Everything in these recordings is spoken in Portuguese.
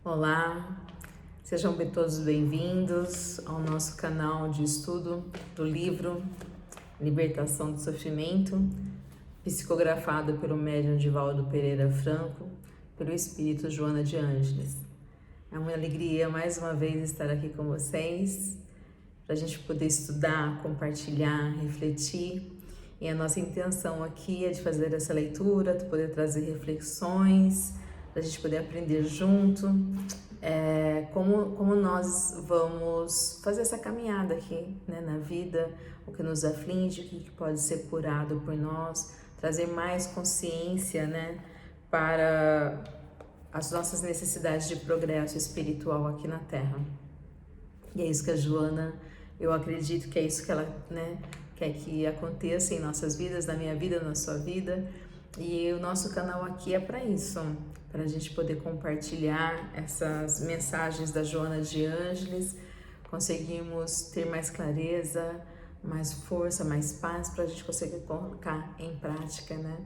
Olá, sejam todos bem-vindos ao nosso canal de estudo do livro Libertação do Sofrimento, psicografado pelo médium Divaldo Pereira Franco, pelo espírito Joana de Ângeles. É uma alegria mais uma vez estar aqui com vocês, para a gente poder estudar, compartilhar, refletir. E a nossa intenção aqui é de fazer essa leitura, de poder trazer reflexões, para a gente poder aprender junto, como nós vamos fazer essa caminhada aqui, né, na vida, o que nos aflige, o que pode ser curado por nós, trazer mais consciência, né, para as nossas necessidades de progresso espiritual aqui na Terra. E é isso que a Joana, eu acredito que é isso que ela, né, quer que aconteça em nossas vidas, na minha vida, na sua vida. E o nosso canal aqui é para isso, para a gente poder compartilhar essas mensagens da Joana de Ângeles, conseguimos ter mais clareza, mais força, mais paz, para a gente conseguir colocar em prática, né,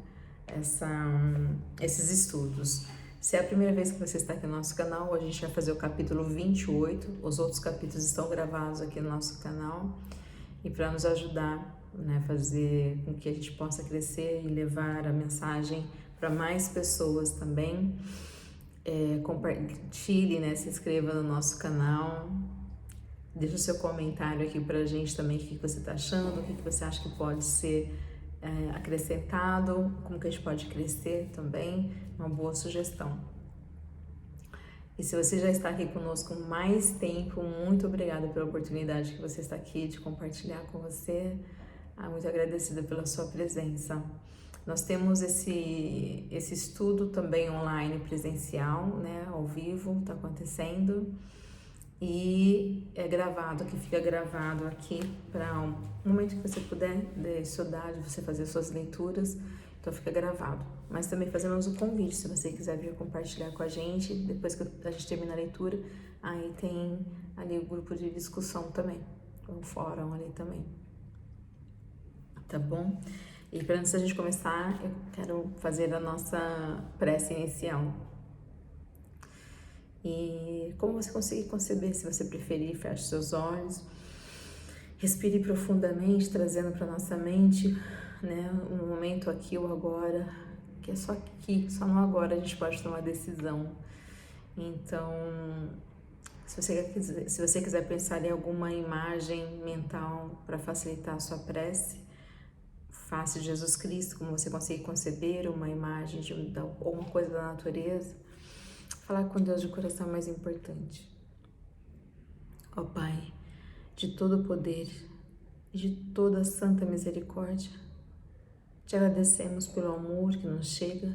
esses estudos. Se é a primeira vez que você está aqui no nosso canal, hoje a gente vai fazer o capítulo 28, os outros capítulos estão gravados aqui no nosso canal, e para nos ajudar, né, fazer com que a gente possa crescer e levar a mensagem para mais pessoas também, compartilhe, né, se inscreva no nosso canal, deixa o seu comentário aqui para a gente também, o que você está achando, o que você acha que pode ser acrescentado, como que a gente pode crescer também, uma boa sugestão. E se você já está aqui conosco mais tempo, muito obrigada pela oportunidade que você está aqui de compartilhar com você, muito agradecida pela sua presença. Nós temos esse estudo também online presencial, né, ao vivo, está acontecendo, e é gravado, que fica gravado aqui para um momento que você puder estudar, de você fazer suas leituras, então fica gravado. Mas também fazemos um convite, se você quiser vir compartilhar com a gente, depois que a gente termina a leitura, aí tem ali o grupo de discussão também, o fórum ali também, tá bom? E para antes da gente começar, eu quero fazer a nossa prece inicial. E como você conseguir conceber, se você preferir, feche seus olhos, respire profundamente, trazendo para nossa mente, né, um momento aqui ou agora, que é só aqui, só no agora a gente pode tomar decisão. Então, se você quiser pensar em alguma imagem mental para facilitar a sua prece, face de Jesus Cristo, como você conseguir conceber uma imagem de alguma coisa da natureza, falar com Deus de coração é mais importante. Ó Pai, de todo o poder e de toda a santa misericórdia, te agradecemos pelo amor que nos chega,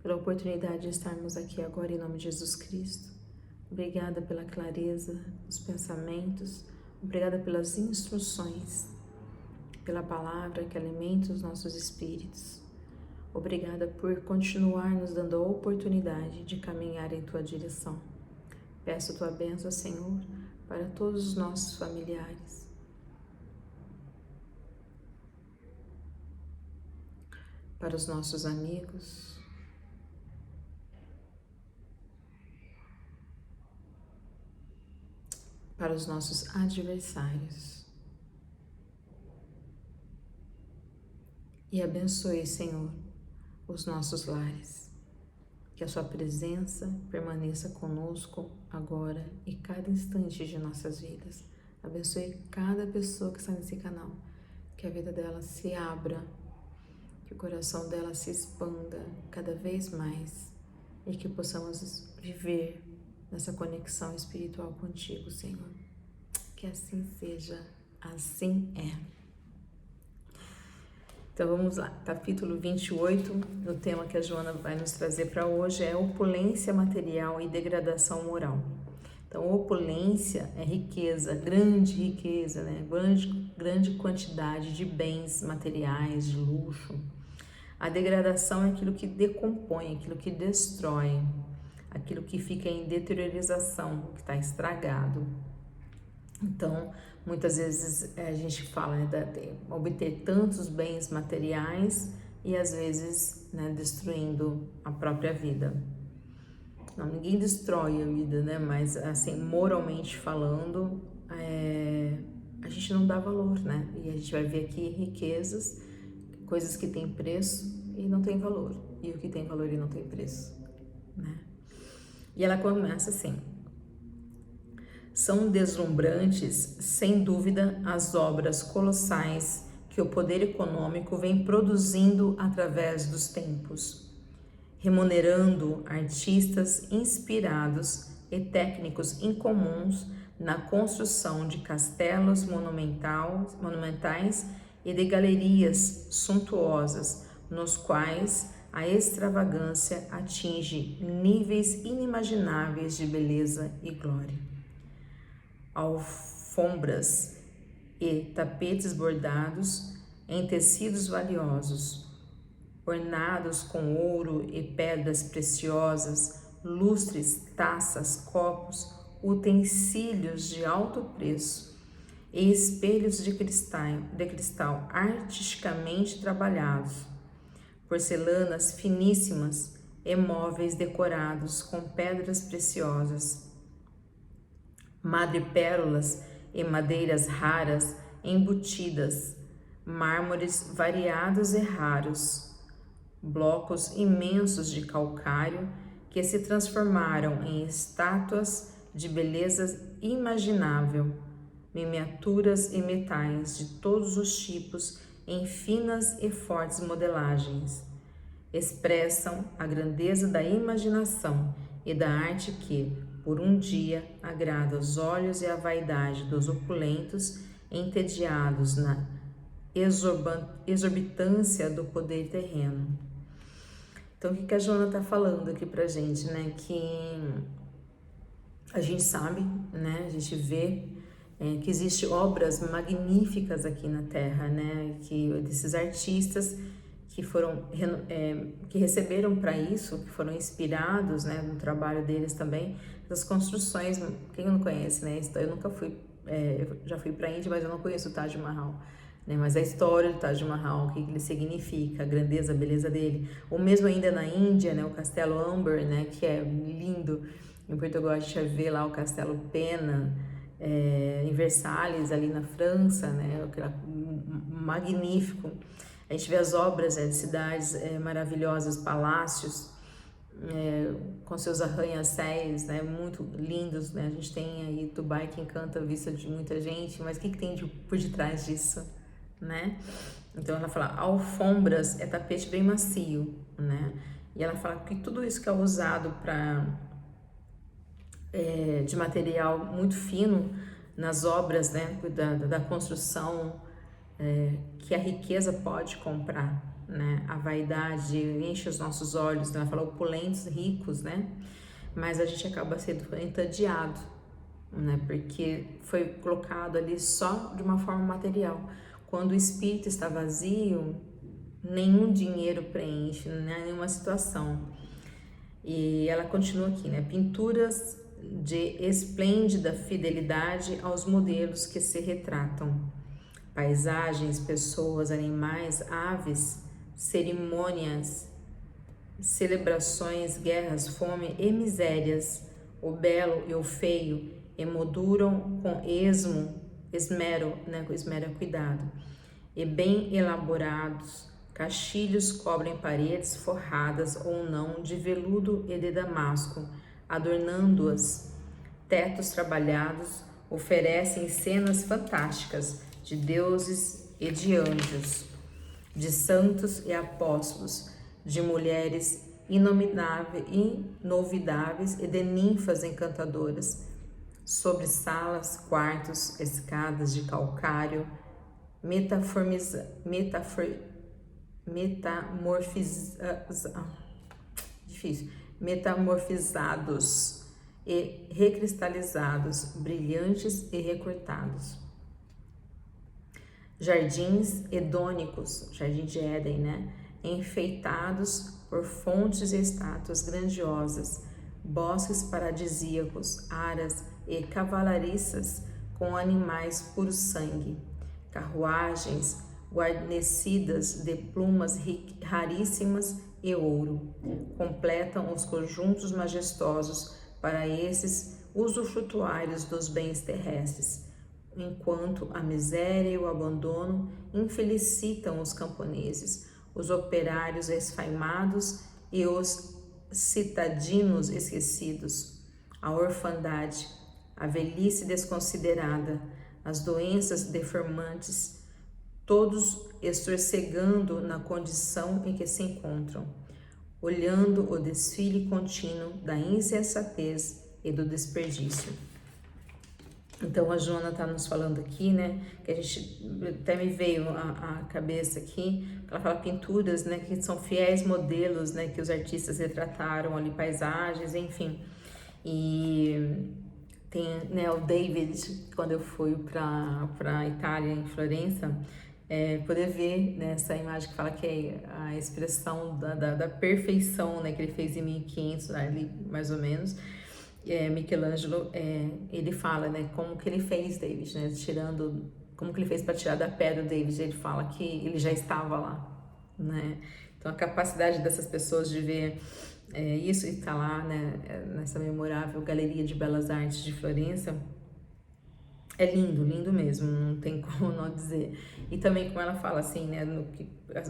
pela oportunidade de estarmos aqui agora em nome de Jesus Cristo. Obrigada pela clareza dos pensamentos, obrigada pelas instruções, pela palavra que alimenta os nossos espíritos. Obrigada por continuar nos dando a oportunidade de caminhar em Tua direção. Peço Tua bênção, Senhor, para todos os nossos familiares. Para os nossos amigos, para os nossos adversários. E abençoe, Senhor, os nossos lares. Que a Sua presença permaneça conosco agora e cada instante de nossas vidas. Abençoe cada pessoa que está nesse canal. Que a vida dela se abra, que o coração dela se expanda cada vez mais e que possamos viver nessa conexão espiritual contigo, Senhor. Que assim seja, assim é. Então vamos lá, capítulo 28, o tema que a Joana vai nos trazer para hoje é opulência material e degradação moral. Então, opulência é riqueza, grande riqueza, né? Grande quantidade de bens materiais, de luxo. A degradação é aquilo que decompõe, aquilo que destrói, aquilo que fica em deteriorização, que está estragado. Então, muitas vezes a gente fala, né, de obter tantos bens materiais e às vezes, né, destruindo a própria vida. Não, ninguém destrói a vida, né? Mas, assim, moralmente falando, a gente não dá valor, né? E a gente vai ver aqui riquezas, coisas que têm preço e não tem valor. E o que tem valor e não tem preço, né? E ela começa assim: são deslumbrantes, sem dúvida, as obras colossais que o poder econômico vem produzindo através dos tempos, remunerando artistas inspirados e técnicos incomuns na construção de castelos monumentais e de galerias suntuosas, nos quais a extravagância atinge níveis inimagináveis de beleza e glória. Alfombras e tapetes bordados em tecidos valiosos, ornados com ouro e pedras preciosas, lustres, taças, copos, utensílios de alto preço e espelhos de cristal artisticamente trabalhados, porcelanas finíssimas e móveis decorados com pedras preciosas, madrepérolas e madeiras raras embutidas, mármores variados e raros, blocos imensos de calcário que se transformaram em estátuas de beleza imaginável, miniaturas e metais de todos os tipos em finas e fortes modelagens, expressam a grandeza da imaginação e da arte que, por um dia, agrada os olhos e a vaidade dos opulentos entediados na exorbitância do poder terreno. Então, o que a Joana está falando aqui pra gente, né? Que a gente sabe, né? A gente vê que existem obras magníficas aqui na Terra, né? Que desses artistas que foram que receberam para isso, que foram inspirados, né, no trabalho deles também, das construções. Quem não conhece, né? Eu nunca fui, eu já fui para a Índia, mas eu não conheço o Taj Mahal. Né, mas a história do Taj Mahal, o que ele significa, a grandeza, a beleza dele. Ou mesmo ainda na Índia, né, o Castelo Amber, né, que é lindo. Em Portugal a gente vê lá o Castelo Pena, em Versalhes, ali na França, né, magnífico. A gente vê as obras de cidades maravilhosas, palácios, com seus arranha-céus, né, muito lindos, né? A gente tem aí Dubai que encanta a vista de muita gente, mas o que tem por detrás disso, né? Então ela fala, alfombras é tapete bem macio, né? E ela fala que tudo isso que é usado de material muito fino nas obras, né, da construção, que a riqueza pode comprar, né? A vaidade enche os nossos olhos, né? Ela fala opulentos, ricos, né? Mas a gente acaba sendo entediado, né? Porque foi colocado ali só de uma forma material. Quando o espírito está vazio, nenhum dinheiro preenche, né? Nenhuma situação. E ela continua aqui, né? Pinturas de esplêndida fidelidade aos modelos que se retratam. Paisagens, pessoas, animais, aves, cerimônias, celebrações, guerras, fome e misérias, o belo e o feio emolduram com esmero, né, com esmero, cuidado, e bem elaborados, caixilhos cobrem paredes forradas ou não de veludo e de damasco, adornando-as. Tetos trabalhados oferecem cenas fantásticas de deuses e de anjos, de santos e apóstolos, de mulheres inovidáveis e de ninfas encantadoras, sobre salas, quartos, escadas de calcário, metamorfizados e recristalizados, brilhantes e recortados. Jardins hedônicos, jardim de Éden, né? Enfeitados por fontes e estátuas grandiosas, bosques paradisíacos, aras e cavalariças com animais puro sangue, carruagens guarnecidas de plumas raríssimas e ouro. Completam os conjuntos majestosos para esses usufrutuários dos bens terrestres, enquanto a miséria e o abandono infelicitam os camponeses, os operários esfaimados e os citadinos esquecidos. A orfandade, a velhice desconsiderada, as doenças deformantes, todos estorcegando na condição em que se encontram, olhando o desfile contínuo da insensatez e do desperdício. Então a Joana está nos falando aqui, né, que a gente até me veio à cabeça aqui, ela fala pinturas, né, que são fiéis modelos, né, que os artistas retrataram ali, paisagens, enfim. E tem, né, o David, quando eu fui para Itália, em Florença, poder ver, né, essa imagem que fala que é a expressão da perfeição, né, que ele fez em 1500, ali, mais ou menos. Michelangelo, ele fala, né, como que ele fez, David, né, como que ele fez para tirar da pedra o David, ele fala que ele já estava lá, né, então a capacidade dessas pessoas de ver isso e tá lá, né, nessa memorável Galeria de Belas Artes de Florença, é lindo, lindo mesmo, não tem como não dizer. E também como ela fala assim, né,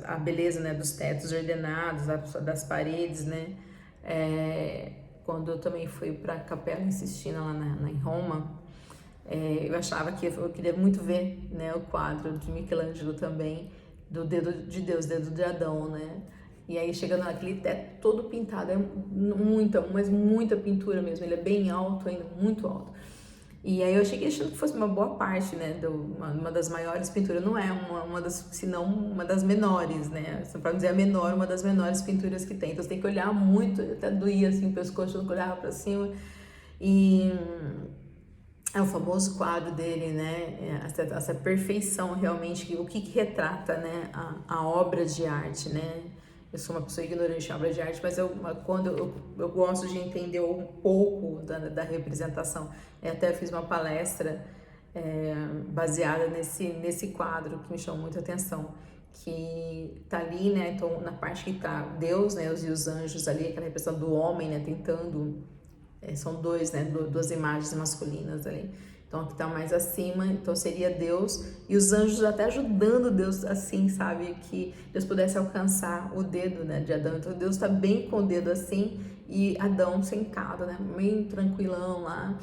a beleza, né, dos tetos ordenados, das paredes, né, quando eu também fui para a Capela Sistina lá em Roma, eu achava que eu queria muito ver, né, o quadro de Michelangelo também, do dedo de Deus, dedo de Adão, né? E aí chegando naquele teto todo pintado, mas muita pintura mesmo, ele é bem alto ainda, muito alto. E aí eu cheguei achando que fosse uma boa parte, né, uma das maiores pinturas, não é se não uma das menores, né, para não dizer a menor, uma das menores pinturas que tem. Então você tem que olhar muito, até doía assim o pescoço, eu olhava para cima. E é o famoso quadro dele, né, essa perfeição realmente, o que retrata, né, a obra de arte, né. Eu sou uma pessoa ignorante em obra de arte, mas quando eu gosto de entender um pouco da representação. Até fiz uma palestra baseada nesse quadro que me chamou muita atenção, que tá ali, né, então na parte que tá Deus, né, e os anjos ali, aquela representação do homem, né, tentando, são dois, né, duas imagens masculinas ali. Então, aqui tá mais acima, então seria Deus, e os anjos até ajudando Deus assim, sabe? Que Deus pudesse alcançar o dedo, né, de Adão. Então, Deus tá bem com o dedo assim, e Adão sentado, né, bem tranquilão lá,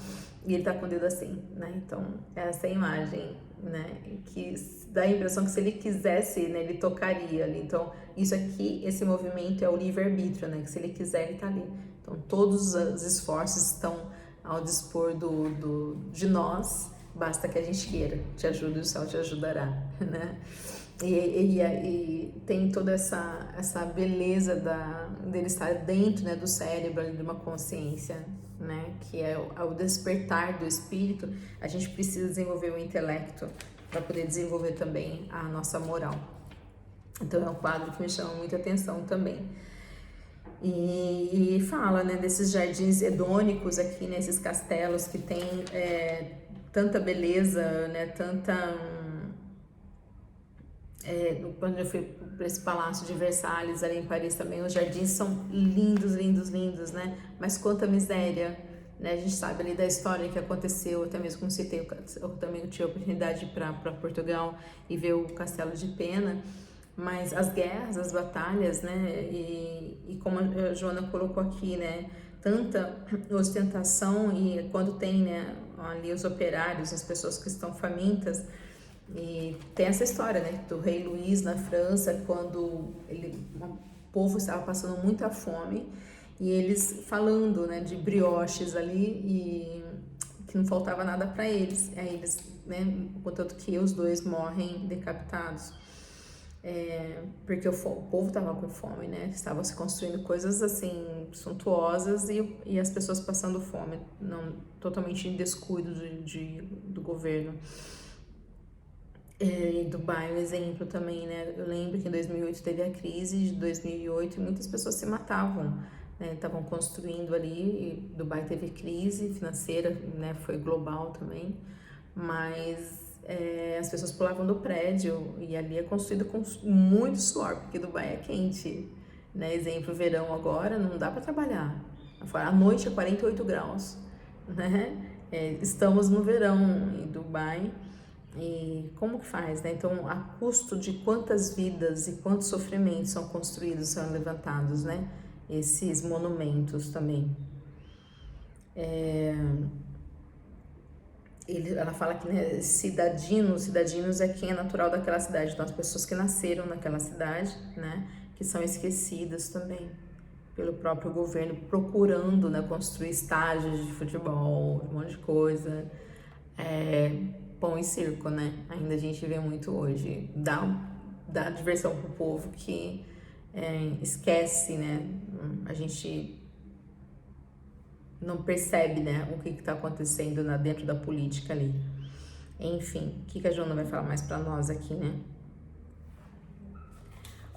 e ele tá com o dedo assim, né? Então, essa imagem, né, que dá a impressão que se ele quisesse, né, ele tocaria ali. Então, isso aqui, esse movimento é o livre-arbítrio, né, que se ele quiser, ele tá ali. Então, todos os esforços estão ao dispor de nós, basta que a gente queira. Te ajuda e o céu te ajudará, né? E tem toda essa beleza dele estar dentro, né, do cérebro, ali, de uma consciência, né, que é o despertar do espírito. A gente precisa desenvolver o intelecto para poder desenvolver também a nossa moral. Então é um quadro que me chama muita atenção também. E fala, né, desses jardins hedônicos aqui, nesses castelos que tem tanta beleza, né, quando eu fui para esse palácio de Versalhes ali em Paris também, os jardins são lindos, lindos, lindos, né, mas quanta miséria, né, a gente sabe ali da história que aconteceu, até mesmo como citei, eu também tive a oportunidade de ir para Portugal e ver o Castelo de Pena. Mas as guerras, as batalhas, né, e como a Joana colocou aqui, né, tanta ostentação, e quando tem, né, ali os operários, as pessoas que estão famintas, e tem essa história, né, do rei Luís na França, quando o povo estava passando muita fome, e eles falando, né, de brioches ali, e que não faltava nada para eles, aí eles, né, contanto que os dois morrem decapitados. Porque o povo estava com fome, né? Estavam se construindo coisas assim suntuosas e as pessoas passando fome, não totalmente em descuido do governo. Em Dubai, um exemplo também, né? Eu lembro que em 2008 teve a crise de 2008 e muitas pessoas se matavam, né? Estavam construindo ali, e Dubai teve crise financeira, né? Foi global também, mas as pessoas pulavam do prédio e ali é construído com muito suor, porque Dubai é quente, né? Exemplo, verão agora, não dá para trabalhar. À noite é 48 graus, né? Estamos no verão em Dubai e como que faz, né? Então, a custo de quantas vidas e quantos sofrimentos são construídos, são levantados, né? Esses monumentos também. Ela fala que, né, cidadinos é quem é natural daquela cidade, então as pessoas que nasceram naquela cidade, né, que são esquecidas também pelo próprio governo, procurando, né, construir estádios de futebol, um monte de coisa, pão e circo, né, ainda a gente vê muito hoje, dá diversão pro povo que esquece, né, a gente não percebe, né, o que está acontecendo dentro da política ali. Enfim, o que a Joana vai falar mais para nós aqui, né?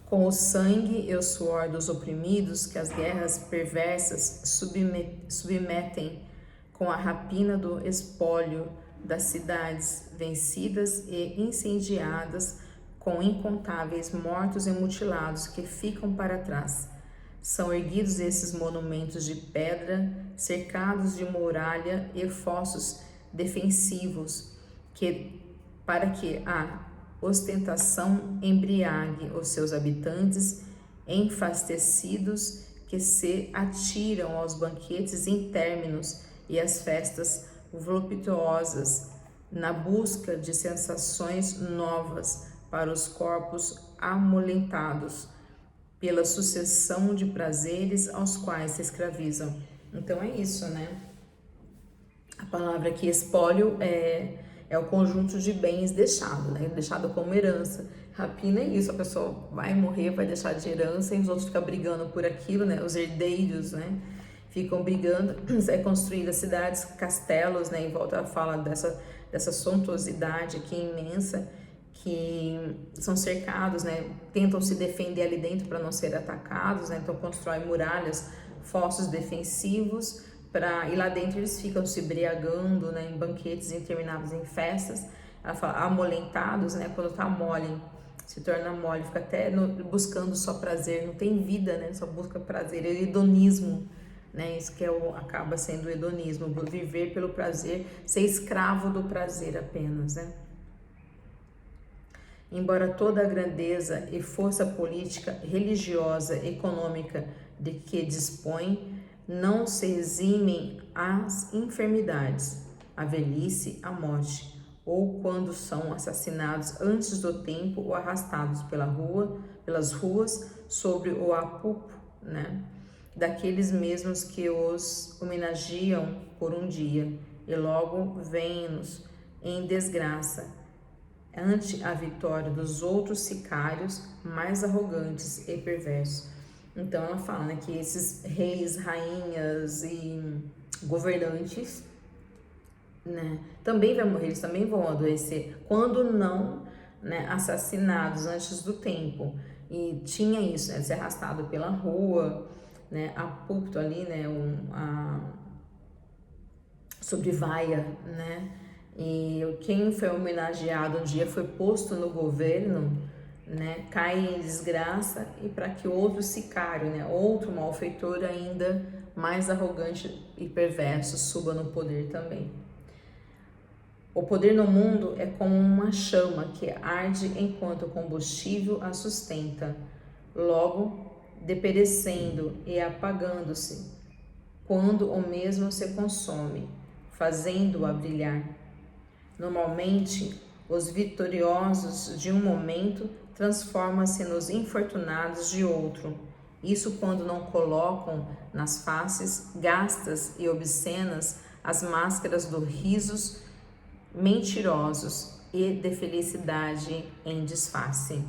Com o sangue e o suor dos oprimidos que as guerras perversas submetem, com a rapina do espólio das cidades vencidas e incendiadas, com incontáveis mortos e mutilados que ficam para trás. São erguidos esses monumentos de pedra, cercados de muralha e fossos defensivos, para que a ostentação embriague os seus habitantes, enfastecidos que se atiram aos banquetes intérminos e às festas voluptuosas, na busca de sensações novas para os corpos amolentados, pela sucessão de prazeres aos quais se escravizam. Então é isso, né? A palavra aqui, espólio, é o conjunto de bens deixado, né? Deixado como herança. Rapina é isso, a pessoa vai morrer, vai deixar de herança e os outros ficam brigando por aquilo, né? Os herdeiros, né? Ficam brigando, é construídas cidades, castelos, né? Em volta fala dessa suntuosidade aqui imensa, que são cercados, né, tentam se defender ali dentro para não ser atacados, né, então constroem muralhas, fossos defensivos, e lá dentro eles ficam se embriagando, né, em banquetes intermináveis, em festas. Ela fala amolentados, né, quando tá mole, se torna mole, fica até buscando só prazer, não tem vida, né, só busca prazer, é hedonismo, né, isso que acaba sendo o hedonismo, viver pelo prazer, ser escravo do prazer apenas, né. Embora toda a grandeza e força política, religiosa, econômica de que dispõe, não se eximem as enfermidades, a velhice, a morte, ou quando são assassinados antes do tempo ou arrastados pelas ruas sobre o apupro, né, daqueles mesmos que os homenageiam por um dia, e logo vêm-nos em desgraça, ante a vitória dos outros sicários mais arrogantes e perversos. Então ela fala, né, que esses reis, rainhas e governantes, né, também vão morrer, eles também vão adoecer, quando não, né, assassinados antes do tempo. E tinha isso, né, ser arrastado pela rua, né, a púlpito ali, né, sobre vaia, né, e quem foi homenageado um dia foi posto no governo, né, cai em desgraça, e para que outro sicário, né, outro malfeitor ainda mais arrogante e perverso suba no poder também. O poder no mundo é como uma chama que arde enquanto o combustível a sustenta, logo deperecendo e apagando-se, quando o mesmo se consome, fazendo-a brilhar. Normalmente, os vitoriosos de um momento transformam-se nos infortunados de outro. Isso quando não colocam nas faces gastas e obscenas as máscaras dos risos mentirosos e de felicidade em disfarce.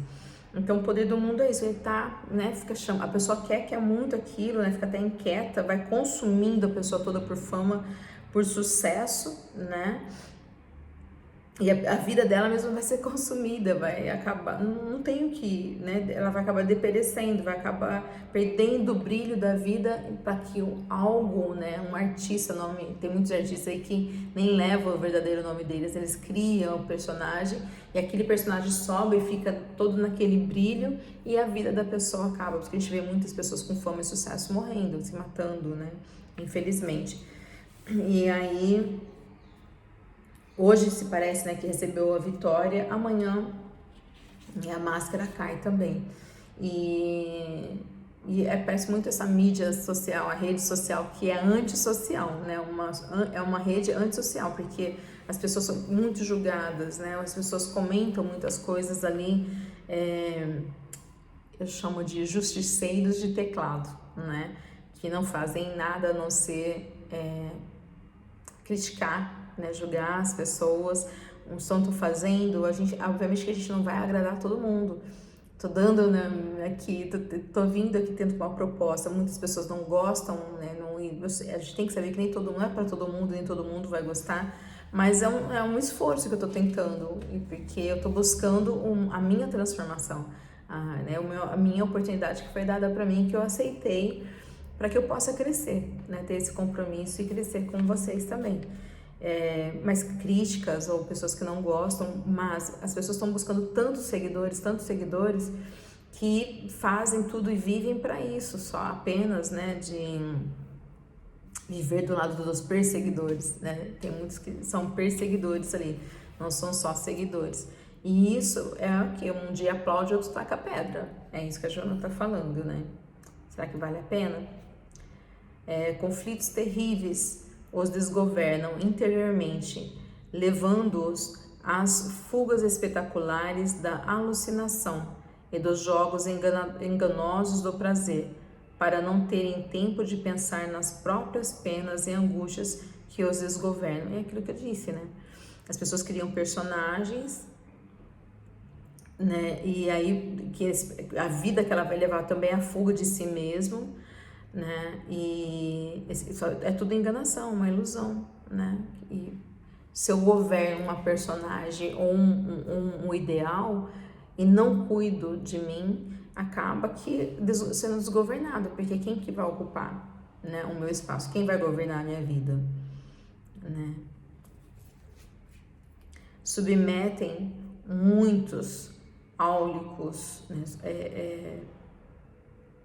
Então, o poder do mundo é isso, ele tá, né, a pessoa quer muito aquilo, né, fica até inquieta, vai consumindo a pessoa toda por fama, por sucesso, né, E a vida dela mesma vai ser consumida, vai acabar, não tem o que, né? Ela vai acabar deperecendo, vai acabar perdendo o brilho da vida para que algo, né? Um artista, tem muitos artistas aí que nem levam o verdadeiro nome deles, eles criam o personagem e aquele personagem sobe e fica todo naquele brilho e a vida da pessoa acaba, porque a gente vê muitas pessoas com fama e sucesso morrendo, se matando, né? Infelizmente. E aí hoje se parece, né, que recebeu a vitória, amanhã a máscara cai também. Parece muito essa mídia social, a rede social que é antissocial, né? É uma rede antissocial, porque as pessoas são muito julgadas, né? As pessoas comentam muitas coisas ali, eu chamo de justiceiros de teclado, né? Que não fazem nada a não ser criticar, né, julgar as pessoas, um som tô fazendo, obviamente que a gente não vai agradar todo mundo. Tô dando, né, aqui, tô vindo aqui tendo uma proposta, muitas pessoas não gostam, né, a gente tem que saber que nem todo mundo, não é para todo mundo, nem todo mundo vai gostar, mas é um esforço que eu tô tentando, porque eu tô buscando a minha transformação, né, a minha oportunidade que foi dada para mim, que eu aceitei, para que eu possa crescer, né, ter esse compromisso e crescer com vocês também. Mas críticas ou pessoas que não gostam, mas as pessoas estão buscando tantos seguidores, que fazem tudo e vivem para isso, só apenas, né, de viver do lado dos perseguidores, né? Tem muitos que são perseguidores ali, não são só seguidores. E isso é o que um dia aplaude, outro taca pedra. É isso que a Joana está falando, né? Será que vale a pena? Conflitos terríveis os desgovernam interiormente, levando-os às fugas espetaculares da alucinação e dos jogos enganosos do prazer, para não terem tempo de pensar nas próprias penas e angústias que os desgovernam. É aquilo que eu disse, né? As pessoas criam personagens, né? E aí a vida que ela vai levar também é a fuga de si mesmo, né? E é tudo enganação, uma ilusão, né? E se eu governo uma personagem ou um ideal e não cuido de mim, acaba que sendo desgovernado, porque quem que vai ocupar, né, o meu espaço? Quem vai governar a minha vida, né? Submetem muitos áulicos, né?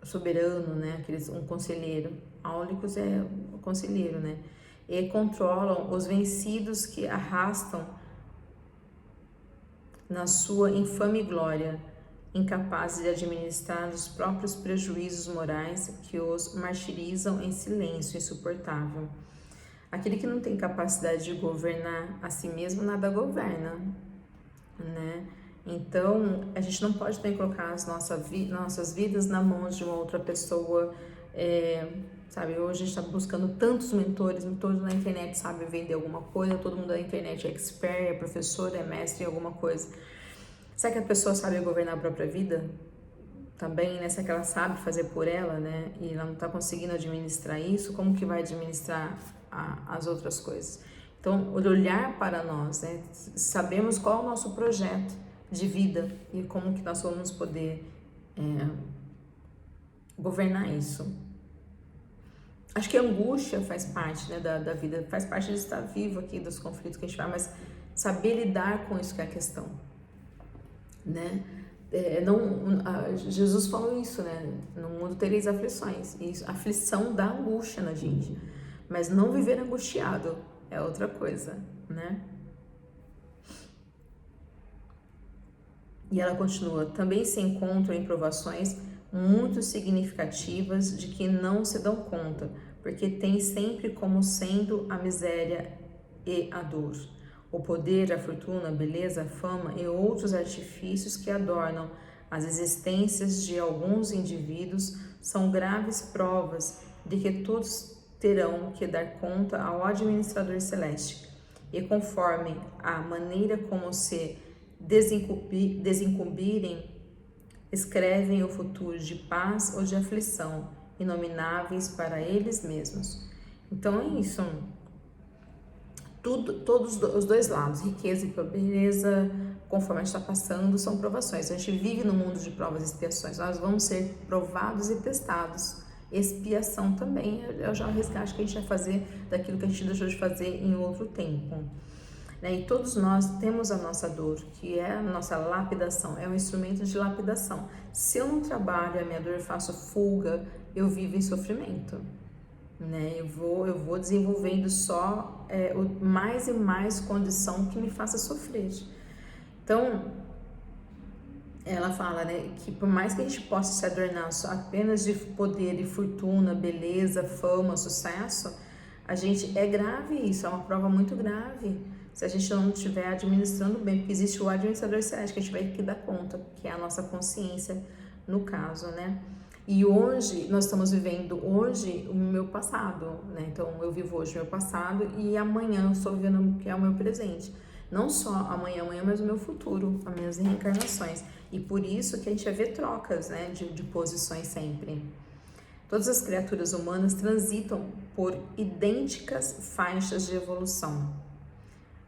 Soberano, né? Um conselheiro. Áulicos é o conselheiro, né? E controlam os vencidos que arrastam na sua infame glória, incapazes de administrar os próprios prejuízos morais que os martirizam em silêncio insuportável. Aquele que não tem capacidade de governar a si mesmo, nada governa, né? Então, a gente não pode também colocar as nossas vidas na mão de uma outra pessoa, sabe? Hoje a gente está buscando tantos mentores na internet sabe vender alguma coisa, todo mundo da internet é expert, é professor, é mestre em alguma coisa. Será que a pessoa sabe governar a própria vida? Também, né? Será que ela sabe fazer por ela, né? E ela não está conseguindo administrar isso, como que vai administrar as outras coisas? Então, olhar para nós, né? Sabemos qual é o nosso projeto de vida e como que nós vamos poder governar isso. Acho que a angústia faz parte, né, da vida, faz parte de estar vivo aqui, dos conflitos que a gente vai, mas saber lidar com isso que é a questão, né? Jesus falou isso, né? No mundo tereis aflições, e a aflição dá angústia na gente, mas não viver angustiado é outra coisa, né? E ela continua, também se encontram em provações muito significativas de que não se dão conta, porque tem sempre como sendo a miséria e a dor, o poder, a fortuna, a beleza, a fama e outros artifícios que adornam as existências de alguns indivíduos são graves provas de que todos terão que dar conta ao administrador celeste, e conforme a maneira como se desincumbirem, escrevem o futuro de paz ou de aflição, inomináveis para eles mesmos. Então é isso. todos os dois lados, riqueza e pobreza, conforme a gente está passando, são provações. A gente vive no mundo de provas e expiações, nós vamos ser provados e testados. Expiação também é já o resgate que a gente vai fazer daquilo que a gente deixou de fazer em outro tempo. E todos nós temos a nossa dor, que é a nossa lapidação, é um instrumento de lapidação. Se eu não trabalho a minha dor, faço fuga, eu vivo em sofrimento. Eu vou desenvolvendo só mais e mais condição que me faça sofrer. Então, ela fala, que por mais que a gente possa se adornar só apenas de poder e fortuna, beleza, fama, sucesso, a gente é grave isso, é uma prova muito grave. Se a gente não estiver administrando bem, porque existe o administrador celeste que a gente vai ter que dar conta, que é a nossa consciência no caso, E hoje, nós estamos vivendo hoje o meu passado, Então, eu vivo hoje o meu passado e amanhã eu estou vivendo o que é o meu presente. Não só amanhã, mas o meu futuro, as minhas reencarnações. E por isso que a gente vai ver trocas, de posições sempre. Todas as criaturas humanas transitam por idênticas faixas de evolução,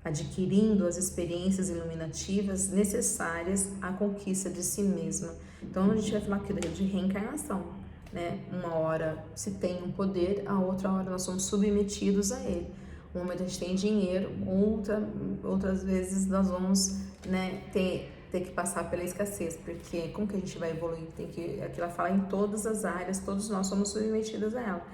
adquirindo as experiências iluminativas necessárias à conquista de si mesma. Então, a gente vai falar aqui de reencarnação, Uma hora se tem um poder, a outra hora nós somos submetidos a ele. Um momento a gente tem dinheiro, outras vezes nós vamos, ter que passar pela escassez, porque como que a gente vai evoluir? Aqui ela fala em todas as áreas, todos nós somos submetidos a ela.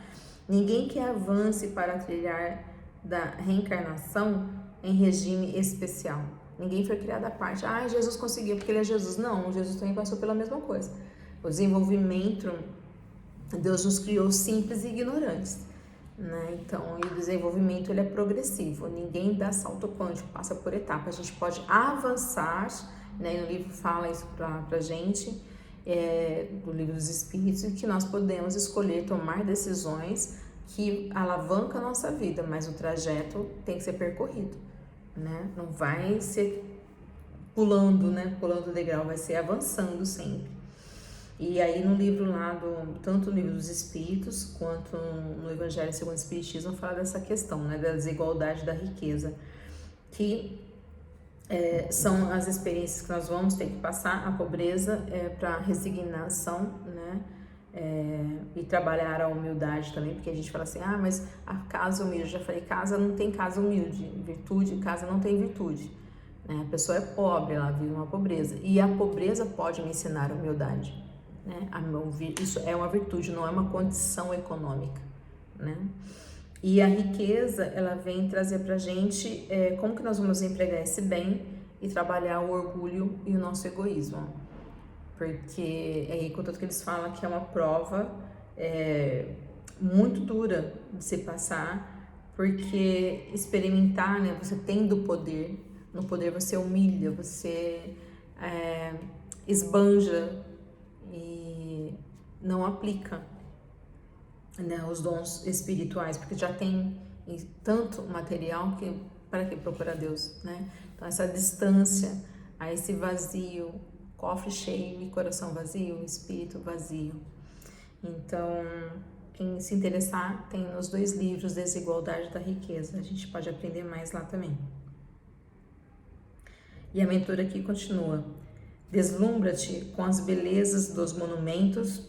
Ninguém que avance para trilhar da reencarnação em regime especial. Ninguém foi criado à parte. Jesus conseguiu porque ele é Jesus. Não, Jesus também passou pela mesma coisa. O desenvolvimento, Deus nos criou simples e ignorantes, Então, o desenvolvimento ele é progressivo. Ninguém dá salto quântico, passa por etapa. A gente pode avançar, No livro fala isso pra gente, do livro dos Espíritos, que nós podemos escolher tomar decisões que alavancam a nossa vida, mas o trajeto tem que ser percorrido. Não vai ser pulando o degrau, vai ser avançando sempre. E aí no livro lá, tanto no livro dos Espíritos, quanto no Evangelho segundo o Espiritismo, fala dessa questão, da desigualdade da riqueza, que são as experiências que nós vamos ter que passar. A pobreza para resignação, e trabalhar a humildade também, porque a gente fala assim, mas a casa humilde, eu já falei, casa não tem casa humilde, virtude, casa não tem virtude, A pessoa é pobre, ela vive uma pobreza, e a pobreza pode me ensinar a humildade, Isso é uma virtude, não é uma condição econômica, E a riqueza, ela vem trazer pra gente como que nós vamos empregar esse bem e trabalhar o orgulho e o nosso egoísmo. Porque aí, contanto que eles falam que é uma prova muito dura de se passar, porque experimentar, você tendo poder, no poder você humilha, você esbanja e não aplica, os dons espirituais, porque já tem tanto material que para que procurar Deus, Então essa distância a esse vazio, cofre cheio e coração vazio, espírito vazio. Então, quem se interessar, tem nos 2 livros Desigualdade da Riqueza, a gente pode aprender mais lá também. E a mentora aqui continua: deslumbra-te com as belezas dos monumentos,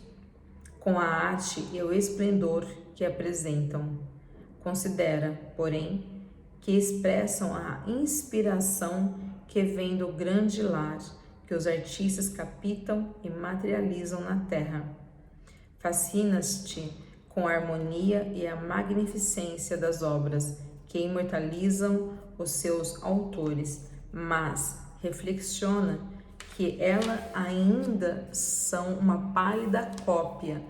com a arte e o esplendor que apresentam. Considera, porém, que expressam a inspiração que vem do grande lar que os artistas captam e materializam na terra. Fascinas-te com a harmonia e a magnificência das obras que imortalizam os seus autores, mas reflexiona que elas ainda são uma pálida cópia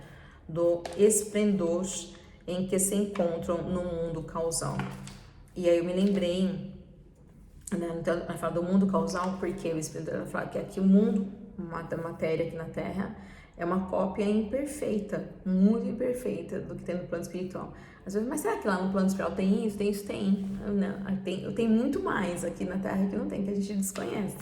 do esplendor em que se encontram no mundo causal. E aí eu me lembrei, então ela fala do mundo causal porque o esplendor, ela fala que aqui o mundo, a matéria aqui na Terra, é uma cópia imperfeita, muito imperfeita do que tem no plano espiritual. Às vezes, mas será que lá no plano espiritual tem isso? Tem isso? Tem. Não, tem muito mais aqui na Terra que não tem, que a gente desconhece.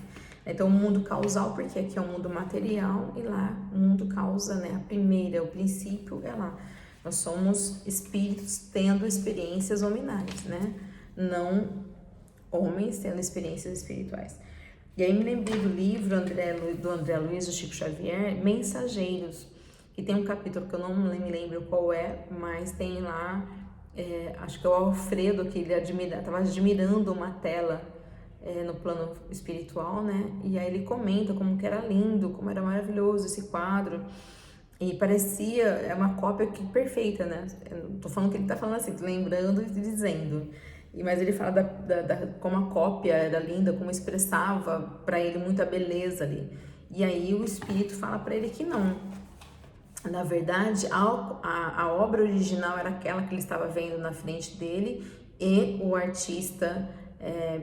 Então, o mundo causal, porque aqui é o mundo material e lá o mundo causa, a primeira, o princípio é lá. Nós somos espíritos tendo experiências nominais, não homens tendo experiências espirituais. E aí me lembrei do livro do André Luiz, do Chico Xavier, Mensageiros, que tem um capítulo que eu não me lembro qual é, mas tem lá, acho que é o Alfredo, que ele estava admirando uma tela no plano espiritual, né? E aí ele comenta como que era lindo, como era maravilhoso esse quadro. E parecia, é uma cópia perfeita, né? Eu tô falando que ele tá falando assim, lembrando e dizendo. Mas ele fala como a cópia era linda, como expressava para ele muita beleza ali. E aí o espírito fala para ele que não. Na verdade, a obra original era aquela que ele estava vendo na frente dele, e o artista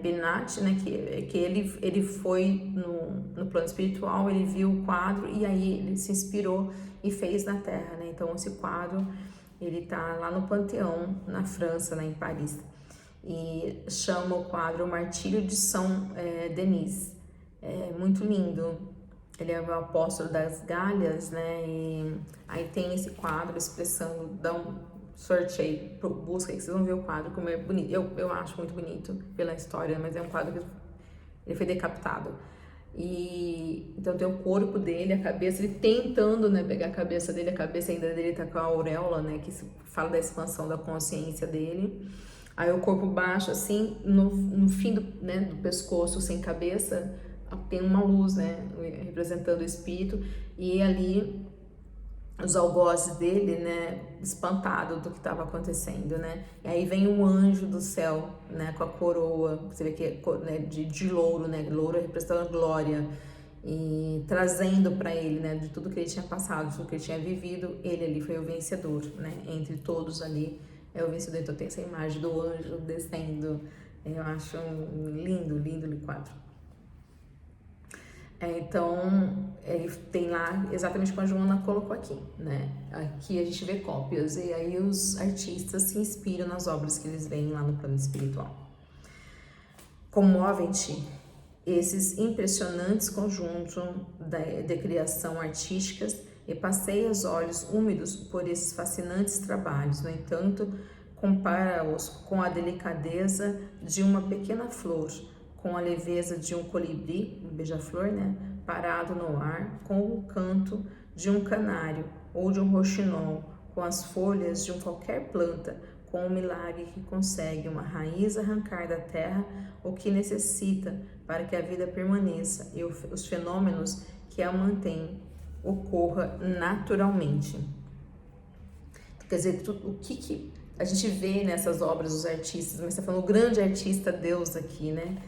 Benat, né, que ele foi no plano espiritual, ele viu o quadro e aí ele se inspirou e fez na Terra, né? Então esse quadro ele tá lá no Panteão, na França, né, em Paris, e chama o quadro Martírio de São Denis. É muito lindo. Ele é o apóstolo das Galhas, né? E aí tem esse quadro expressando, dá um sorteio, busca aí que vocês vão ver o quadro, como é bonito. Eu acho muito bonito pela história, mas é um quadro que ele foi decapitado. E então tem o corpo dele, a cabeça, ele tentando, né, pegar a cabeça dele, a cabeça ainda dele tá com a auréola, né, que fala da expansão da consciência dele. Aí o corpo baixo, assim, no fim do pescoço, sem cabeça, tem uma luz, né, representando o espírito, e ali os algozes dele, né, espantado do que estava acontecendo, né, e aí vem um anjo do céu, né, com a coroa, você vê que é, né, de louro, né, louro representando a glória, e trazendo para ele, né, de tudo que ele tinha passado, de tudo que ele tinha vivido, ele ali foi o vencedor, né, entre todos ali, é o vencedor. Então tem essa imagem do anjo descendo, eu acho lindo, lindo o quadro. Então, ele tem lá exatamente como a Joana colocou aqui, né? Aqui a gente vê cópias e aí os artistas se inspiram nas obras que eles veem lá no plano espiritual. Comovem-te esses impressionantes conjuntos de criação artísticas e passeia os olhos úmidos por esses fascinantes trabalhos. No entanto, compara-os com a delicadeza de uma pequena flor, com a leveza de um colibri, um beija-flor, né, parado no ar, com o canto de um canário ou de um roxinol, com as folhas de qualquer planta, com o milagre que consegue uma raiz arrancar da terra o que necessita para que a vida permaneça e os fenômenos que a mantêm ocorra naturalmente. Quer dizer, o que a gente vê nessas obras dos artistas, mas está falando o grande artista Deus aqui, né?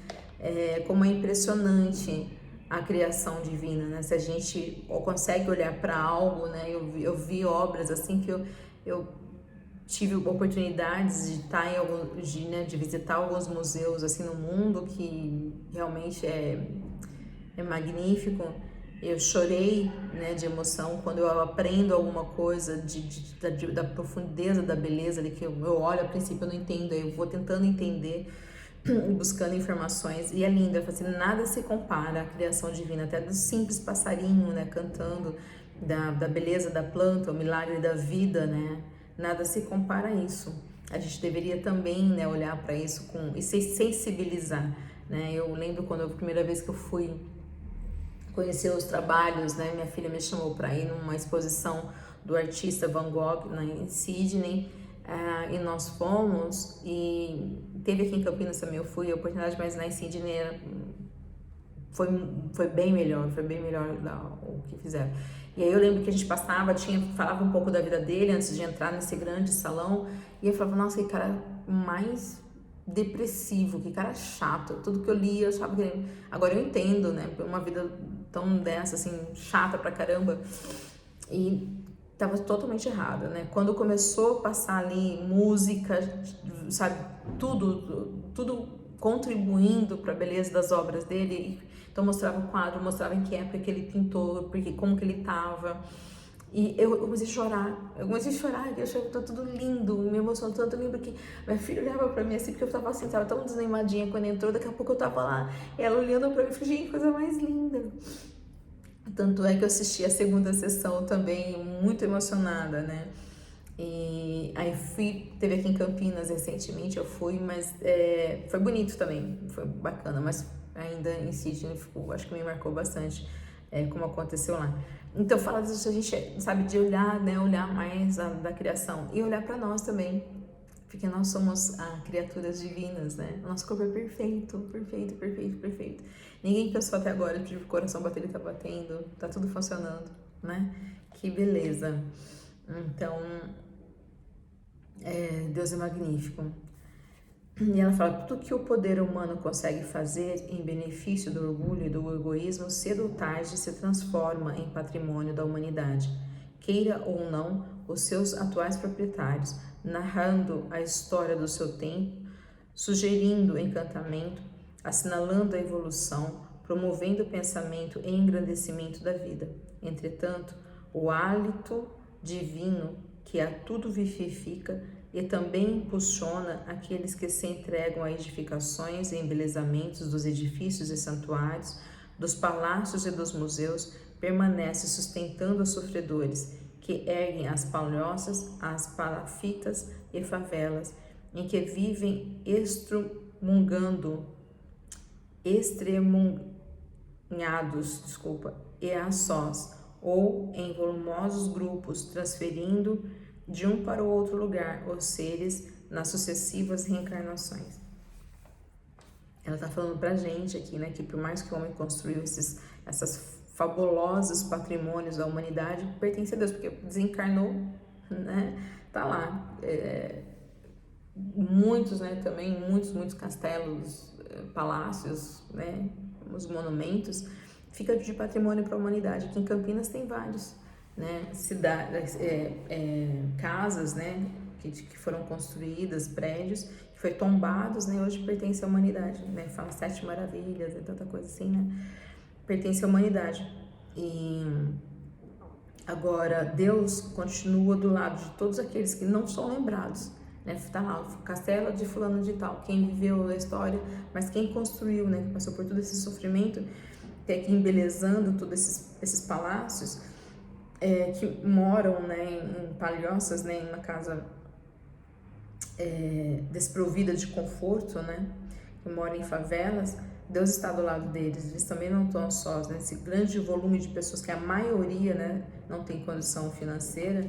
Como é impressionante a criação divina, né? Se a gente consegue olhar para algo, né? Eu vi obras assim que eu tive oportunidades de estar de visitar alguns museus assim no mundo, que realmente é magnífico. Eu chorei, né, de emoção quando eu aprendo alguma coisa da profundeza da beleza ali, que eu olho, a princípio eu não entendo, aí eu vou tentando entender, buscando informações, e é lindo, assim, nada se compara à criação divina, até do simples passarinho, né, cantando, da beleza da planta, o milagre da vida, né, nada se compara a isso. A gente deveria também, né, olhar para isso e se sensibilizar, né. Eu lembro quando a primeira vez que eu fui conhecer os trabalhos, né, minha filha me chamou para ir numa exposição do artista Van Gogh, né, em Sydney, e nós fomos, e teve aqui em Campinas também, eu fui a oportunidade, mas lá em Sydney foi bem melhor o que fizeram. E aí eu lembro que a gente falava um pouco da vida dele antes de entrar nesse grande salão, e eu falava, nossa, que cara mais depressivo, que cara chato, tudo que eu lia eu achava que... Agora eu entendo, né, uma vida tão dessa, assim, chata pra caramba, e tava totalmente errada, né, quando começou a passar ali música, sabe, tudo contribuindo para a beleza das obras dele, então mostrava o quadro, mostrava em que época que ele pintou, como que ele tava, e eu comecei a chorar, eu achei que tá tudo lindo, me emocionou tanto, eu lembro que minha filha olhava pra mim assim, porque eu tava assim, tava tão desanimadinha quando entrou, daqui a pouco eu tava lá, ela olhando pra mim, eu falei, gente, coisa mais linda. Tanto é que eu assisti a segunda sessão também, muito emocionada, né, E aí teve aqui em Campinas recentemente, eu fui, mas foi bonito também, foi bacana, mas ainda em Sydney acho que me marcou bastante como aconteceu lá. Então fala disso, a gente sabe de olhar, né, olhar mais da criação e olhar para nós também, porque nós somos criaturas divinas, né? O nosso corpo é perfeito, perfeito, perfeito, perfeito. Ninguém pensou até agora que o coração bater, ele tá batendo, tá tudo funcionando, né? Que beleza. Então, Deus é magnífico. E ela fala, tudo que o poder humano consegue fazer em benefício do orgulho e do egoísmo, cedo ou tarde se transforma em patrimônio da humanidade. Queira ou não, os seus atuais proprietários, narrando a história do seu tempo, sugerindo o encantamento, assinalando a evolução, promovendo o pensamento e engrandecimento da vida. Entretanto, o hálito divino que a tudo vivifica e também impulsiona aqueles que se entregam a edificações e embelezamentos dos edifícios e santuários, dos palácios e dos museus, permanece sustentando os sofredores, que erguem as palhoças, as palafitas e favelas, em que vivem extremunhados, e a sós, ou em volumosos grupos, transferindo de um para o outro lugar os seres nas sucessivas reencarnações. Ela está falando pra gente aqui, né, que por mais que o homem construiu essas fabulosos patrimônios da humanidade, pertence a Deus, porque desencarnou, né, tá lá. Muitos, né, também, muitos castelos, palácios, né, os monumentos, fica de patrimônio para a humanidade. Aqui em Campinas tem vários, né, cidades, casas, né, que foram construídas, prédios, que foi tombados, né, hoje pertence à humanidade, né, fala 7 maravilhas e tanta coisa assim, né, pertence à humanidade. E agora Deus continua do lado de todos aqueles que não são lembrados, né, tá lá o castelo de fulano de tal, quem viveu a história, mas quem construiu, né, que passou por todo esse sofrimento, que aqui embelezando todos esses palácios, que moram, né, em palhoças, né, em uma casa desprovida de conforto, né, que moram em favelas. Deus está do lado deles, eles também não estão sós, né, esse grande volume de pessoas que a maioria, né, não tem condição financeira,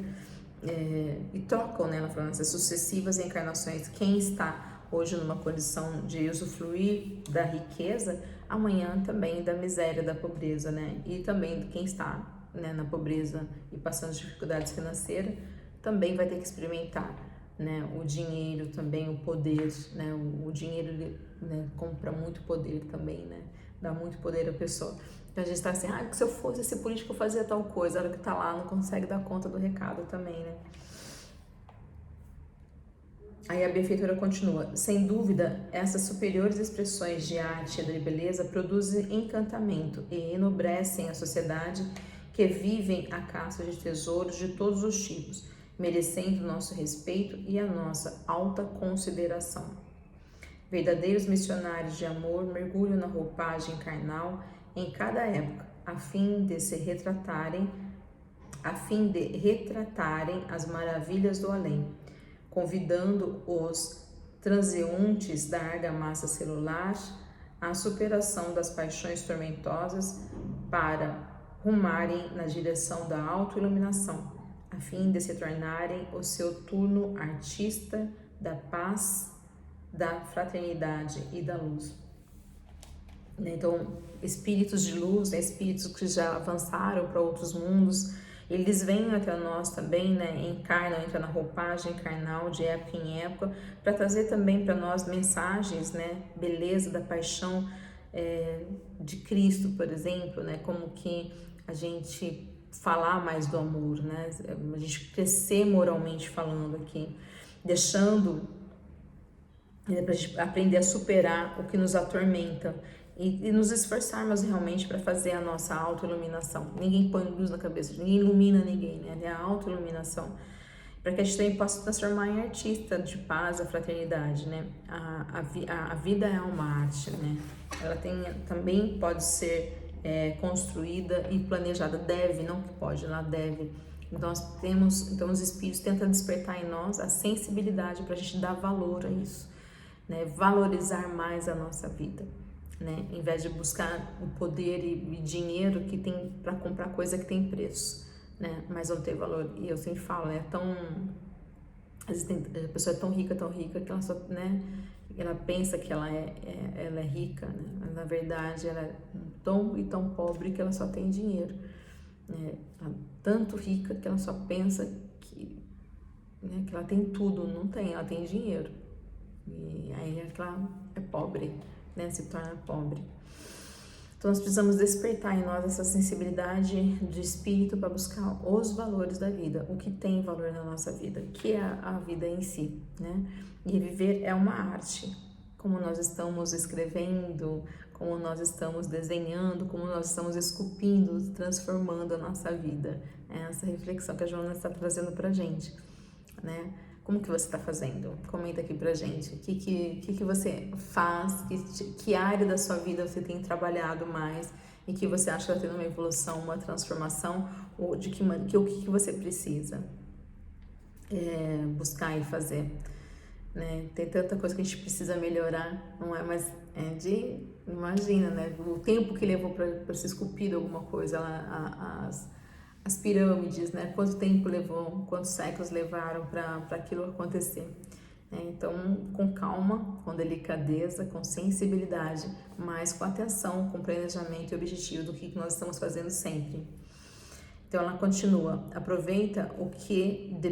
e trocam, né, ela falando essas sucessivas encarnações. Quem está hoje numa condição de usufruir da riqueza, amanhã também da miséria, da pobreza, né, e também quem está, né, na pobreza e passando dificuldades financeiras, também vai ter que experimentar, né, o dinheiro também, o poder, né, o dinheiro, né, compra muito poder também, né, dá muito poder à pessoa. Então a gente está assim, se eu fosse esse político eu fazia tal coisa, a hora que tá lá não consegue dar conta do recado também, né. Aí a benfeitora continua, sem dúvida, essas superiores expressões de arte e de beleza produzem encantamento e enobrecem a sociedade, que vivem à caça de tesouros de todos os tipos, merecendo nosso respeito e a nossa alta consideração. Verdadeiros missionários de amor mergulham na roupagem carnal em cada época, a fim de retratarem as maravilhas do além, convidando os transeuntes da argamassa celular à superação das paixões tormentosas para rumarem na direção da autoiluminação, a fim de se tornarem o seu turno artista da paz, da fraternidade e da luz. Então, espíritos de luz, né, espíritos que já avançaram para outros mundos, eles vêm até nós também, né, encarnam, entram na roupagem carnal de época em época, para trazer também para nós mensagens, né, beleza da paixão de Cristo, por exemplo, né, como que a gente falar mais do amor, né, a gente crescer moralmente falando aqui, deixando para a gente aprender a superar o que nos atormenta e nos esforçarmos realmente para fazer a nossa autoiluminação. Ninguém põe luz na cabeça, ninguém ilumina ninguém, né? É a autoiluminação. Para que a gente também possa transformar em artista de paz, a fraternidade, né? A vida é uma arte, né? Ela também pode ser construída e planejada, não que pode, ela deve Nós temos, então os espíritos tentam despertar em nós a sensibilidade para a gente dar valor a isso, né? Valorizar mais a nossa vida, né? Em vez de buscar o poder e dinheiro que tem para comprar coisa que tem preço, né? Mas não tem valor. E eu sempre falo, né? Às vezes a pessoa é tão rica que ela só, né? Ela pensa que ela é rica, né? Mas na verdade ela é tão pobre que ela só tem dinheiro, né? Ela é tanto rica que ela só pensa que, né, que ela tem tudo. Não tem, ela tem dinheiro. E aí ela é pobre, né? Se torna pobre. Então nós precisamos despertar em nós essa sensibilidade de espírito para buscar os valores da vida, o que tem valor na nossa vida, que é a vida em si, né? E viver é uma arte, como nós estamos escrevendo, como nós estamos desenhando, como nós estamos esculpindo, transformando a nossa vida. É essa reflexão que a Joana está trazendo pra gente, né? Como que você está fazendo? Comenta aqui pra gente. O que você faz? Que área da sua vida você tem trabalhado mais e que você acha que está tendo uma evolução, uma transformação? Ou o que você precisa buscar e fazer? Né? Tem tanta coisa que a gente precisa melhorar, não é? Mas imagina, né? O tempo que levou para ser esculpido alguma coisa, as pirâmides, né? Quanto tempo levou, quantos séculos levaram para aquilo acontecer. Então, com calma, com delicadeza, com sensibilidade, mas com atenção, com planejamento e objetivo do que nós estamos fazendo sempre. Então ela continua: aproveita o que de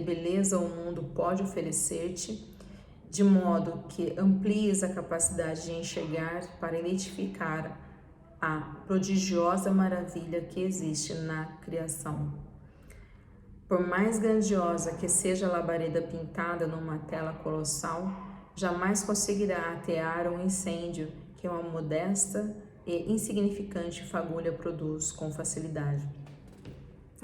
beleza o mundo pode oferecer-te, de modo que amplies a capacidade de enxergar para identificar a prodigiosa maravilha que existe na criação. Por mais grandiosa que seja a labareda pintada numa tela colossal, jamais conseguirá atear um incêndio que uma modesta e insignificante fagulha produz com facilidade.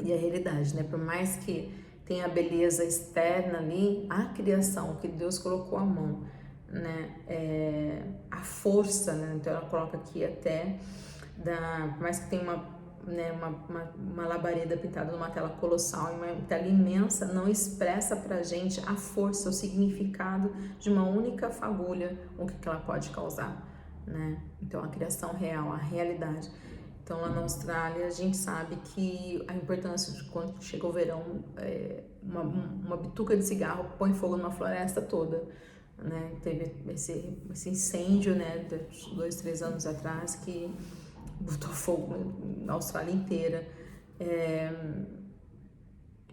E a realidade, né? Por mais que tenha a beleza externa ali, a criação que Deus colocou à mão, né? A força, né? Então ela coloca aqui até, por mais que tenha uma labareda pintada numa tela colossal, uma tela imensa, não expressa pra gente a força, o significado de uma única fagulha, o que ela pode causar, né? Então a criação real, a realidade. Então lá na Austrália a gente sabe que a importância de quando chega o verão, uma bituca de cigarro põe fogo numa floresta toda, né? Teve esse incêndio, né, de 2, 3 anos atrás, que botou fogo na Austrália inteira.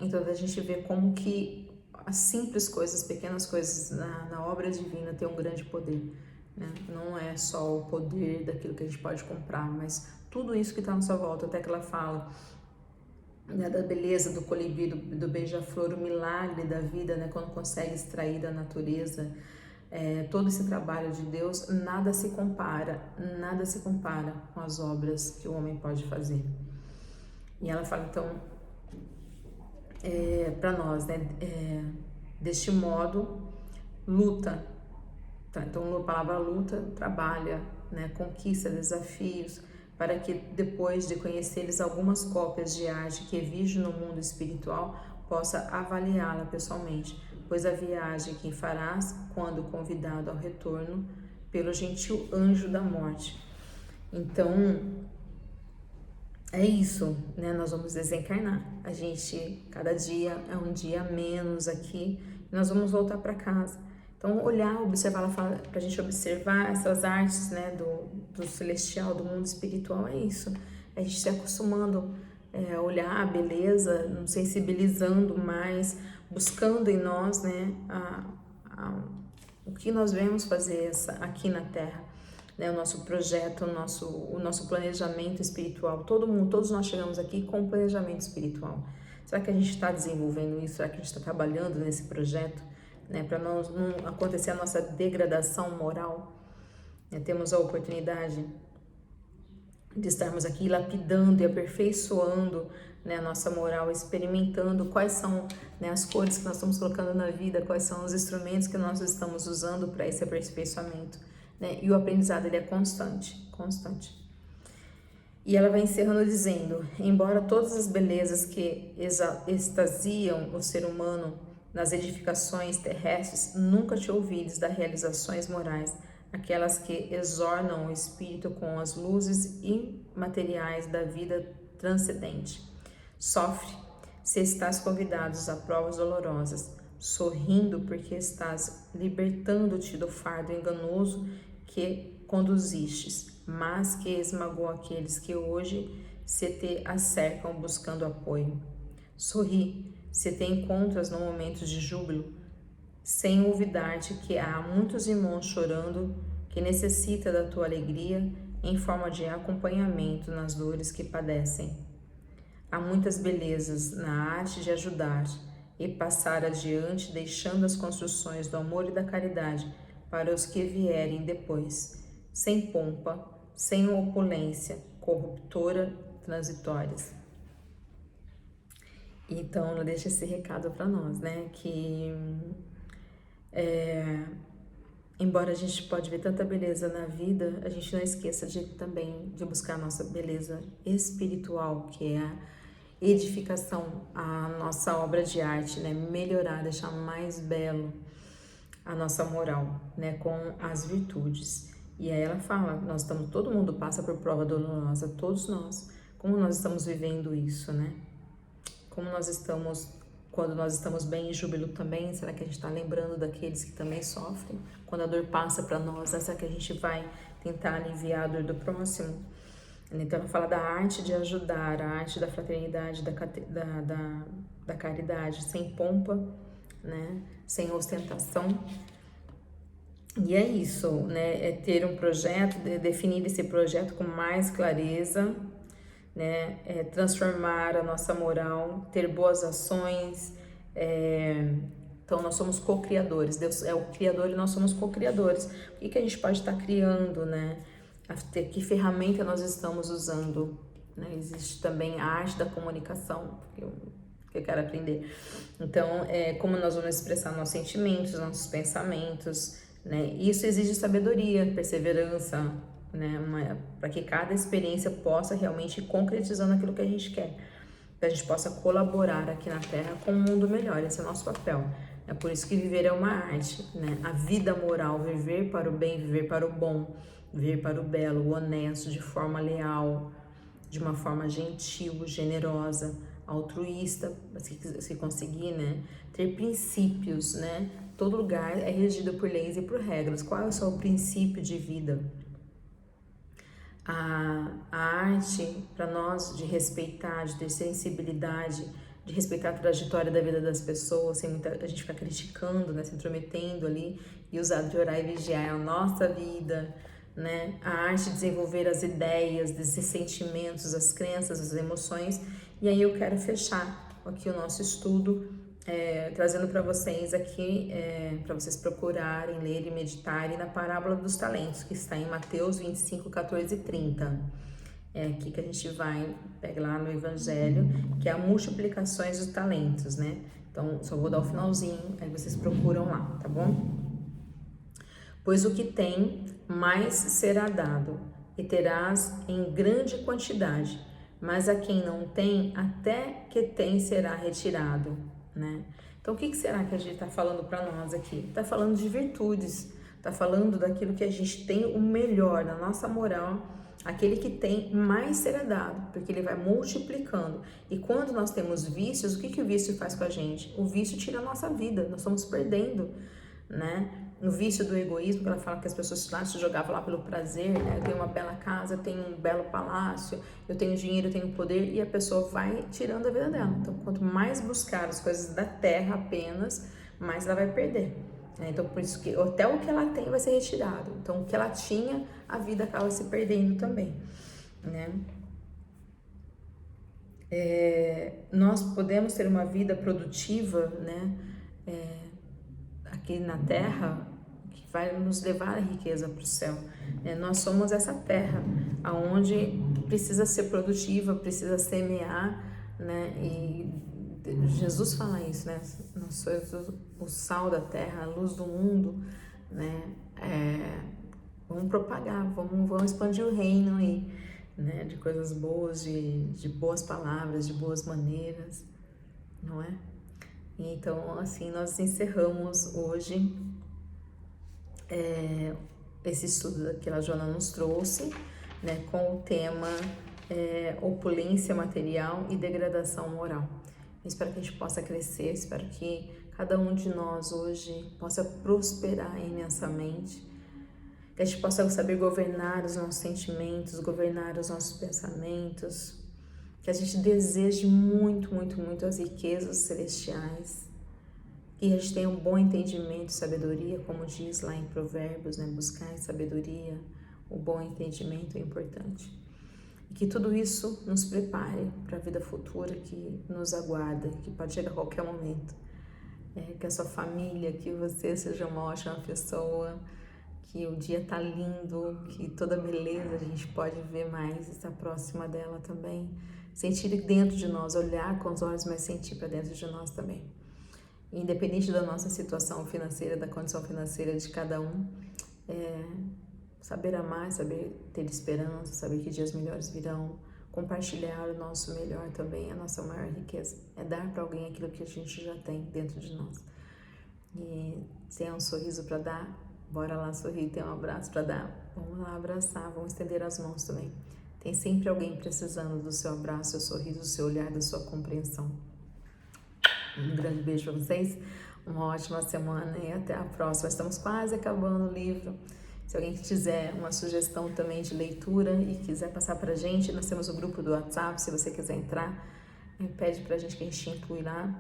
Então a gente vê como que as simples coisas, pequenas coisas na obra divina tem um grande poder, né? Não é só o poder daquilo que a gente pode comprar, mas tudo isso que está na sua volta. Até que ela fala, né, da beleza do colibri, do beija-flor, o milagre da vida, né, quando consegue extrair da natureza. Todo esse trabalho de Deus, nada se compara com as obras que o homem pode fazer. E ela fala, então, para nós, né, deste modo, luta. Tá? Então, a palavra luta, trabalha, né, conquista desafios, para que depois de conheceres algumas cópias de arte que vige no mundo espiritual, possa avaliá-la pessoalmente, pois a viagem que farás quando convidado ao retorno pelo gentil anjo da morte. Então, é isso, né? Nós vamos desencarnar. A gente, cada dia é um dia a menos aqui, e nós vamos voltar para casa. Então, olhar, observar, ela fala pra gente observar essas artes, né, do celestial, do mundo espiritual, é isso. A gente se acostumando a olhar a beleza, nos sensibilizando mais, buscando em nós, né, o que nós vemos fazer aqui na Terra, né, o nosso projeto, o nosso planejamento espiritual. Todos nós chegamos aqui com um planejamento espiritual. Será que a gente está desenvolvendo isso? Será que a gente está trabalhando nesse projeto? Né, para não acontecer a nossa degradação moral, né? Temos a oportunidade de estarmos aqui lapidando e aperfeiçoando, né, a nossa moral, experimentando quais são, né, as cores que nós estamos colocando na vida, quais são os instrumentos que nós estamos usando para esse aperfeiçoamento, né? E o aprendizado, ele é constante. E ela vai encerrando dizendo: embora todas as belezas que extasiam o ser humano nas edificações terrestres, nunca te ouvides das realizações morais, aquelas que exornam o espírito com as luzes imateriais da vida transcendente. Sofre, se estás convidados a provas dolorosas, sorrindo porque estás libertando-te do fardo enganoso que conduzistes, mas que esmagou aqueles que hoje se te acercam buscando apoio. Sorri, se te encontras no momento de júbilo, sem olvidar-te que há muitos irmãos chorando que necessita da tua alegria em forma de acompanhamento nas dores que padecem. Há muitas belezas na arte de ajudar e passar adiante, deixando as construções do amor e da caridade para os que vierem depois, sem pompa, sem opulência, corruptora, transitórias. Então, ela deixa esse recado para nós, né? Que embora a gente pode ver tanta beleza na vida, a gente não esqueça também de buscar a nossa beleza espiritual, que é a edificação, a nossa obra de arte, né? Melhorar, deixar mais belo a nossa moral, né? Com as virtudes. E aí ela fala, todo mundo passa por prova dolorosa, todos nós. Como nós estamos vivendo isso, né? Como nós estamos, quando nós estamos bem em júbilo também, será que a gente está lembrando daqueles que também sofrem? Quando a dor passa para nós, será que a gente vai tentar aliviar a dor do próximo? Então ela fala da arte de ajudar, a arte da fraternidade, da caridade, sem pompa, né? Sem ostentação. E é isso, né? É ter um projeto, definir esse projeto com mais clareza, né? É transformar a nossa moral, ter boas ações. Então nós somos co-criadores. Deus é o criador e nós somos co-criadores. O que a gente pode estar criando, né? Que ferramenta nós estamos usando, né? Existe também a arte da comunicação, que eu quero aprender. Então, como nós vamos expressar nossos sentimentos, nossos pensamentos, né? Isso exige sabedoria, perseverança, né? Para que cada experiência possa realmente ir concretizando aquilo que a gente quer, que a gente possa colaborar aqui na Terra com um mundo melhor. Esse é o nosso papel. É por isso que viver é uma arte, né? A vida moral, viver para o bem, viver para o bom, viver para o belo, o honesto, de forma leal, de uma forma gentil, generosa, altruísta, se conseguir, né? Ter princípios, né? Todo lugar é regido por leis e por regras. Qual é o seu princípio de vida? A arte, para nós, de respeitar, de ter sensibilidade, de respeitar a trajetória da vida das pessoas, sem a gente ficar criticando, né, se intrometendo ali, e usar de orar e vigiar a nossa vida, né? A arte de desenvolver as ideias, esses sentimentos, as crenças, as emoções. E aí eu quero fechar aqui o nosso estudo, trazendo para vocês aqui, para vocês procurarem, ler e meditarem na parábola dos talentos, que está em Mateus 25, 14 e 30. É aqui que a gente vai pegar lá no Evangelho, que é a multiplicações dos talentos, né? Então, só vou dar o finalzinho, aí vocês procuram lá, tá bom? Pois o que tem, mais será dado, e terás em grande quantidade, mas a quem não tem, até que tem será retirado, né? Então, o que será que a gente está falando para nós aqui? Está falando de virtudes, está falando daquilo que a gente tem o melhor, na nossa moral. Aquele que tem, mais será dado, porque ele vai multiplicando. E quando nós temos vícios, o que o vício faz com a gente? O vício tira a nossa vida, nós estamos perdendo, né? No vício do egoísmo, que ela fala que as pessoas se jogavam lá pelo prazer, né? Eu tenho uma bela casa, eu tenho um belo palácio, eu tenho dinheiro, eu tenho poder, e a pessoa vai tirando a vida dela. Então, quanto mais buscar as coisas da terra apenas, mais ela vai perder. Então, por isso que até o que ela tem vai ser retirado. Então, o que ela tinha, a vida acaba se perdendo também, né? Nós podemos ter uma vida produtiva, né? Aqui na Terra, que vai nos levar a riqueza para o céu. Nós somos essa terra, aonde precisa ser produtiva, precisa semear, né? E Jesus fala isso, né? Nós somos o sal da terra, a luz do mundo, né? Vamos propagar, vamos expandir o reino aí, né? De coisas boas, de boas palavras, de boas maneiras, não é? Então, assim, nós encerramos hoje esse estudo que a Joana nos trouxe, né? Com o tema opulência material e degradação moral. Eu espero que a gente possa crescer, espero que cada um de nós hoje possa prosperar imensamente, que a gente possa saber governar os nossos sentimentos, governar os nossos pensamentos, que a gente deseje muito, muito, muito as riquezas celestiais, que a gente tenha um bom entendimento e sabedoria, como diz lá em Provérbios, né? Buscar sabedoria, o bom entendimento é importante. E que tudo isso nos prepare para a vida futura que nos aguarda, que pode chegar a qualquer momento. Que a sua família, que você seja uma ótima pessoa, que o dia tá lindo, que toda beleza a gente pode ver mais, estar próxima dela também, sentir dentro de nós, olhar com os olhos, mas sentir para dentro de nós também. Independente da nossa situação financeira, da condição financeira de cada um, saber amar, saber ter esperança, saber que dias melhores virão, compartilhar o nosso melhor também, a nossa maior riqueza, é dar para alguém aquilo que a gente já tem dentro de nós. E se é um sorriso para dar, bora lá sorrir, tem um abraço para dar, vamos lá abraçar, vamos estender as mãos também. Tem sempre alguém precisando do seu abraço, do seu sorriso, do seu olhar, da sua compreensão. Um grande beijo para vocês, uma ótima semana e até a próxima. Estamos quase acabando o livro. Se alguém quiser uma sugestão também de leitura e quiser passar pra gente, nós temos o grupo do WhatsApp, se você quiser entrar, pede pra gente que a gente inclui lá,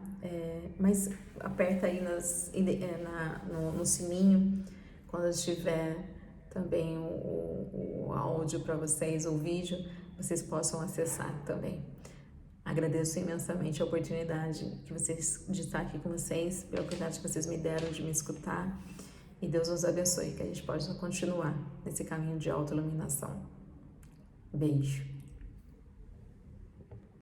mas aperta aí no sininho, quando estiver também o áudio para vocês, o vídeo, vocês possam acessar também. Agradeço imensamente a oportunidade de estar aqui com vocês, pela oportunidade que vocês me deram de me escutar. E Deus nos abençoe, que a gente possa continuar nesse caminho de autoiluminação. Beijo.